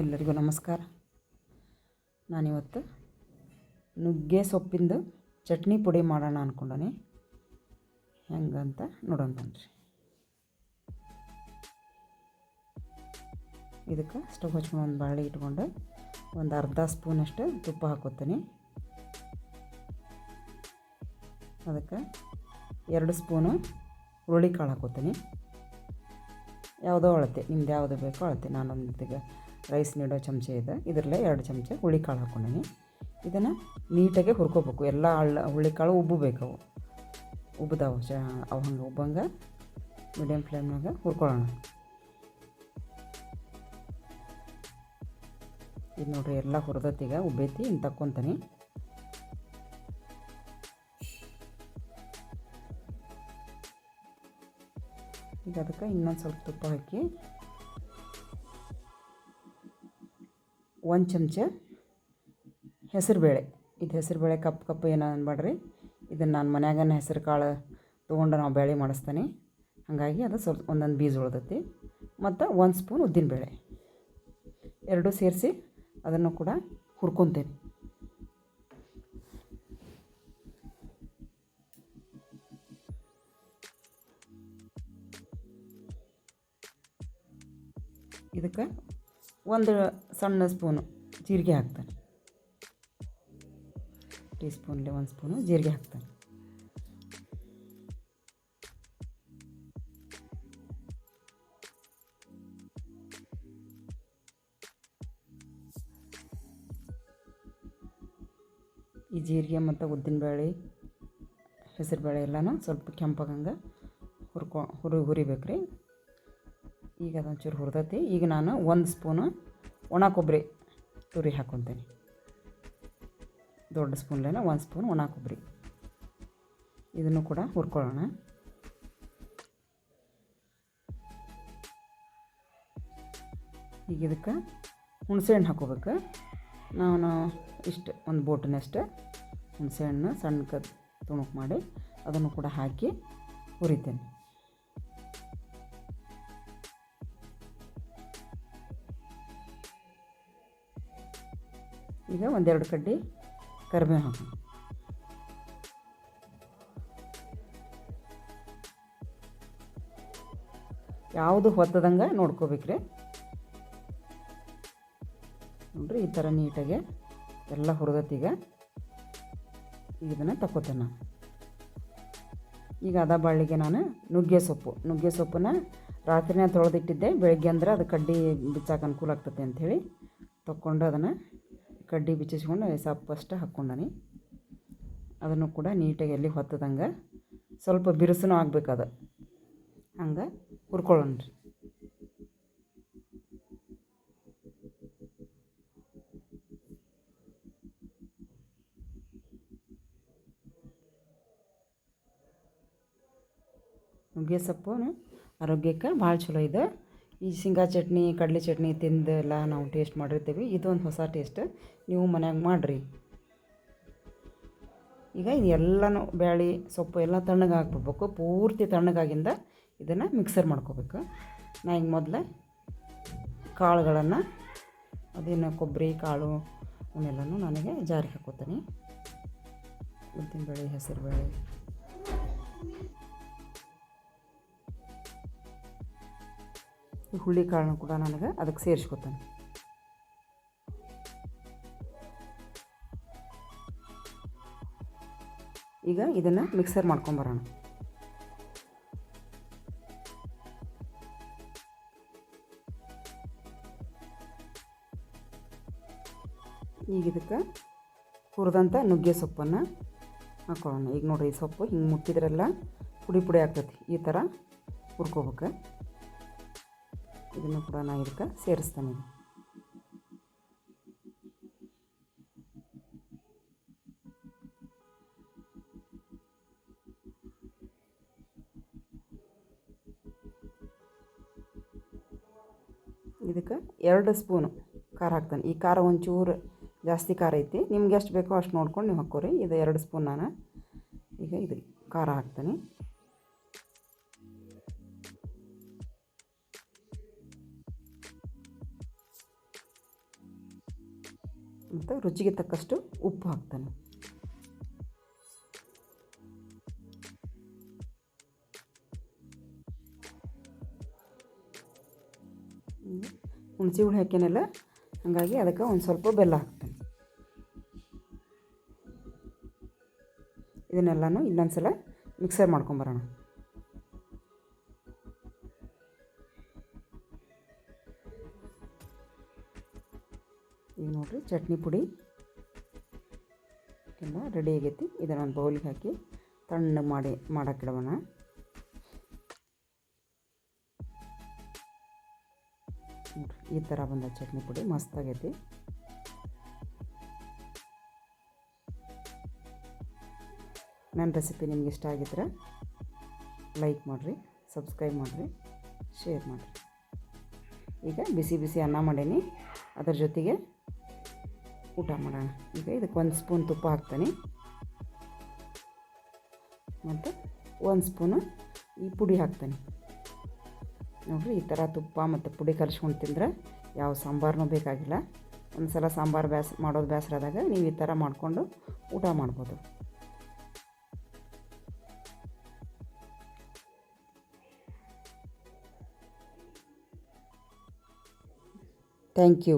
ಎಲ್ಲರಿಗೂ ನಮಸ್ಕಾರ. ನಾನಿವತ್ತು ನುಗ್ಗೆ ಸೊಪ್ಪಿಂದು ಚಟ್ನಿ ಪುಡಿ ಮಾಡೋಣ ಅಂದ್ಕೊಂಡೀನಿ. ಹೆಂಗಂತ ನೋಡೋಣ ಬನ್ರಿ. ಇದಕ್ಕೆ ಸ್ಟವ್ ಹಚ್ಕೊಂಡು ಒಂದು ಬಾಳೆ ಇಟ್ಕೊಂಡು ಒಂದು ಅರ್ಧ ಸ್ಪೂನಷ್ಟು ತುಪ್ಪ ಹಾಕೋತೀನಿ. ಅದಕ್ಕೆ 2 ಸ್ಪೂನು ಹುರುಳಿಕಾಳು ಹಾಕೋತೀನಿ. ಯಾವುದೋ ಅಳತೆ, ನಿಮ್ದು ಯಾವುದು ಬೇಕೋ ಅಳತೆ. ನಾನೊಂದಿಗೆ ರೈಸ್ ನೀಡೋ ಚಮಚ ಇದೆ, ಇದರಲ್ಲೇ 2 ಚಮಚ ಹುರುಳಿಕಾಳು ಹಾಕ್ಕೊಂಡೀನಿ. ಇದನ್ನು ನೀಟಾಗಿ ಹುರ್ಕೋಬೇಕು. ಎಲ್ಲ ಹುರುಳಿಕಾಳು ಉಬ್ಬಬೇಕವು. ಉಬ್ಬಿದಾವು ಅವು ಹಂಗೆ ಉಬ್ಬಂಗೆ ಮೀಡಿಯಮ್ ಫ್ಲೇಮ್ನಾಗ ಹುರ್ಕೊಳ್ಳೋಣ. ಇದು ನೋಡಿರಿ, ಎಲ್ಲ ಹುರಿದತ್ತೀಗ ಉಬ್ಬೈತಿ. ಇನ್ನು ತಕ್ಕೊತೀನಿ. ಈಗ ಅದಕ್ಕೆ ಇನ್ನೊಂದು ಸ್ವಲ್ಪ ತುಪ್ಪ ಹಾಕಿ 1 ಚಮಚ ಹೆಸರುಬೇಳೆ. ಇದು ಹೆಸರುಬೇಳೆ ಕಪ್ಪು ಏನೋ ಅನ್ಬೇಡ್ರಿ. ಇದನ್ನು ನಾನು ಮನ್ಯಾಗನೇ ಹೆಸರು ಕಾಳು ತೊಗೊಂಡು ನಾವು ಬೇಳೆ ಮಾಡಿಸ್ತೀನಿ. ಹಾಗಾಗಿ ಅದು ಸ್ವಲ್ಪ ಒಂದೊಂದು ಬೀಜ ಉಳ್ದೈತಿ. ಮತ್ತು 1 ಸ್ಪೂನ್ ಉದ್ದಿನಬೇಳೆ ಎರಡೂ ಸೇರಿಸಿ ಅದನ್ನು ಕೂಡ ಹುರ್ಕೊತೀನಿ. ಇದಕ್ಕೆ 1 ಸಣ್ಣ ಸ್ಪೂನು ಜೀರಿಗೆ ಹಾಕ್ತಾನೆ. ಟೀ ಸ್ಪೂನ್ಲೆ 1 ಸ್ಪೂನು ಜೀರಿಗೆ ಹಾಕ್ತಾನೆ. ಈ ಜೀರಿಗೆ ಮತ್ತು ಉದ್ದಿನಬೇಳೆ ಹೆಸರುಬೇಳೆ ಎಲ್ಲನೂ ಸ್ವಲ್ಪ ಕೆಂಪಾಗಂಗೆ ಹುರಿಬೇಕು ರೀ. ಈಗ ಅದೊಂಚೂರು ಹುರಿದೈತಿ. ಈಗ ನಾನು 1 ಸ್ಪೂನು ಒಣ ಕೊಬ್ಬರಿ ತುರಿ ಹಾಕ್ಕೊತೀನಿ. ದೊಡ್ಡ ಸ್ಪೂನ್ಲೇನ 1 ಸ್ಪೂನ್ ಒಣ ಕೊಬ್ಬರಿ. ಇದನ್ನು ಕೂಡ ಹುರ್ಕೊಳ್ಳೋಣ. ಈಗ ಇದಕ್ಕೆ ಹುಣಸೆಹಣ್ಣು ಹಾಕೋಬೇಕು. ನಾನು ಇಷ್ಟು ಒಂದು ಬೋಟಿನಷ್ಟು ಹುಣಸೆಹಣ್ಣು ಸಣ್ಣ ತುಣುಕು ಮಾಡಿ ಅದನ್ನು ಕೂಡ ಹಾಕಿ ಹುರಿತೇನೆ. ಈಗ 1-2 ಕಡ್ಡಿ ಕರಿಬೇವು ಹಾಕೋಣ. ಯಾವುದು ಹೊತ್ತದಂಗೆ ನೋಡ್ಕೋಬೇಕ್ರಿ. ನೋಡ್ರಿ, ಈ ಥರ ನೀಟಾಗಿ ಎಲ್ಲ ಹುರಿದತ್ತೀಗ. ಇದನ್ನು ತಗೋತೇನೆ ನಾನು. ಈಗ ಅದ ಬಾಳಿಗೆ ನಾನು ನುಗ್ಗೆ ಸೊಪ್ಪನ್ನ ರಾತ್ರಿನೇ ತೊಳೆದಿಟ್ಟಿದ್ದೆ. ಬೆಳಗ್ಗೆ ಅಂದ್ರೆ ಅದು ಕಡ್ಡಿ ಬಿಚ್ಚಾಕ ಅನುಕೂಲ ಆಗ್ತದೆ ಅಂಥೇಳಿ ತೊಗೊಂಡು ಅದನ್ನು ಕಡ್ಡಿ ಬಿಚ್ಚಿಸ್ಕೊಂಡು ಸಪ್ಪಷ್ಟು ಹಾಕ್ಕೊಂಡನಿ. ಅದನ್ನು ಕೂಡ ನೀಟಾಗಿ ಎಲ್ಲಿ ಹೊತ್ತದಂಗೆ ಸ್ವಲ್ಪ ಬಿರುಸೂ ಆಗ್ಬೇಕದು. ಹಂಗೆ ಹುರ್ಕೊಳ್ಳೋಣ ರೀ. ನುಗ್ಗೆ ಸೊಪ್ಪು ಆರೋಗ್ಯಕ್ಕೆ ಭಾಳ ಚಲೋ ಇದೆ. ಈ ಶೇಂಗಾ ಚಟ್ನಿ, ಕಡಲೆ ಚಟ್ನಿ ತಿಂದೆಲ್ಲ ನಾವು ಟೇಸ್ಟ್ ಮಾಡಿರ್ತೀವಿ. ಇದೊಂದು ಹೊಸ ಟೇಸ್ಟ್. ನೀವು ಮನ್ಯಾಗ ಮಾಡಿರಿ. ಈಗ ಇದೆಲ್ಲನೂ ಬ್ಯಾಳೆ ಸೊಪ್ಪು ಎಲ್ಲ ತಣ್ಣಗೆ ಹಾಕ್ಬಿಡ್ಬೇಕು. ಪೂರ್ತಿ ತಣ್ಣಗಾಗಿಂದ ಇದನ್ನು ಮಿಕ್ಸರ್ ಮಾಡ್ಕೋಬೇಕು. ನಾ ಈಗ ಮೊದಲೇ ಕಾಳುಗಳನ್ನು, ಅದೇನು ಕೊಬ್ಬರಿ ಕಾಳು ಅವನ್ನೆಲ್ಲನೂ ನನಗೆ ಜಾರಿಗೆ ಹಾಕೋತೀನಿ. ಉದ್ದಿನಬೇಳೆ, ಹೆಸರುಬೇಳೆ, ಈ ಹುಳಿ ಕಾಳನ್ನು ಕೂಡ ನನಗೆ ಅದಕ್ಕೆ ಸೇರಿಸ್ಕೊತಾನೆ. ಈಗ ಇದನ್ನು ಮಿಕ್ಸರ್ ಮಾಡ್ಕೊಂಬರೋಣ. ಈಗ ಇದಕ್ಕೆ ಹುರಿದಂಥ ನುಗ್ಗೆ ಸೊಪ್ಪನ್ನು ಹಾಕೊಳ್ಳೋಣ. ಈಗ ನೋಡಿರಿ, ಈ ಸೊಪ್ಪು ಹಿಂಗೆ ಮುಟ್ಟಿದ್ರೆಲ್ಲ ಪುಡಿ ಆಗ್ತೈತಿ. ಈ ಥರ ಹುರ್ಕೋಬೇಕು. ಇದನ್ನು ಕೂಡ ನಾನು ಇದಕ್ಕೆ ಸೇರಿಸ್ತಾನೆ. ಇದಕ್ಕೆ 2 ಸ್ಪೂನು ಖಾರ ಹಾಕ್ತಾನೆ. ಈ ಖಾರ ಒಂಚೂರು ಜಾಸ್ತಿ ಖಾರ ಐತಿ. ನಿಮ್ಗೆ ಎಷ್ಟು ಬೇಕೋ ಅಷ್ಟು ನೋಡ್ಕೊಂಡು ನೀವು ಹಾಕೋರಿ. ಇದು 2 ಸ್ಪೂನ್ ನಾನು ಈಗ ಇದು ಖಾರ ಹಾಕ್ತಾನೆ. ಮತ್ತು ರುಚಿಗೆ ತಕ್ಕಷ್ಟು ಉಪ್ಪು ಹಾಕ್ತಾನೆ. ಹುಣಸೆ ಹುಳಿ ಹಾಕ್ಯಾನಲ್ಲ, ಹಾಗಾಗಿ ಅದಕ್ಕೆ ಒಂದು ಸ್ವಲ್ಪ ಬೆಲ್ಲ ಹಾಕ್ತಾನೆ. ಇದನ್ನೆಲ್ಲನೂ ಇನ್ನೊಂದು ಸಲ ಮಿಕ್ಸರ್ ಮಾಡ್ಕೊಂಬರೋಣ. ಈಗ ನೋಡಿರಿ ಚಟ್ನಿ ಪುಡಿ ಎಲ್ಲ ರೆಡಿ ಆಗೈತಿ. ಇದನ್ನು ಒಂದು ಬೌಲಿಗೆ ಹಾಕಿ ತಣ್ಣಗೆ ಮಾಡೋಕ್ಕಿಡೋಣ. ಈ ಥರ ಬಂದ ಚಟ್ನಿ ಪುಡಿ ಮಸ್ತಾಗೈತಿ. ನನ್ನ ರೆಸಿಪಿ ನಿಮ್ಗೆ ಇಷ್ಟ ಆಗಿದ್ರೆ ಲೈಕ್ ಮಾಡಿರಿ, ಸಬ್ಸ್ಕ್ರೈಬ್ ಮಾಡಿರಿ, ಶೇರ್ ಮಾಡಿರಿ. ಈಗ ಬಿಸಿ ಬಿಸಿ ಅನ್ನ ಮಾಡೀನಿ, ಅದರ ಜೊತೆಗೆ ಊಟ ಮಾಡೋಣ. ಈಗ ಇದಕ್ಕೆ 1 ಸ್ಪೂನ್ ತುಪ್ಪ ಹಾಕ್ತಾನೆ ಮತ್ತು 1 ಸ್ಪೂನು ಈ ಪುಡಿ ಹಾಕ್ತಾನೆ. ನೋಡಿರಿ, ಈ ಥರ ತುಪ್ಪ ಮತ್ತು ಪುಡಿ ಕಲಿಸ್ಕೊಂಡು ತಿಂದರೆ ಯಾವ ಸಾಂಬಾರನೂ ಬೇಕಾಗಿಲ್ಲ. ಒಂದು ಸಲ ಸಾಂಬಾರು ಮಾಡೋದು ಬೇಸರ ಆದಾಗ ನೀವು ಈ ಥರ ಮಾಡಿಕೊಂಡು ಊಟ ಮಾಡ್ಬೋದು. Thank you.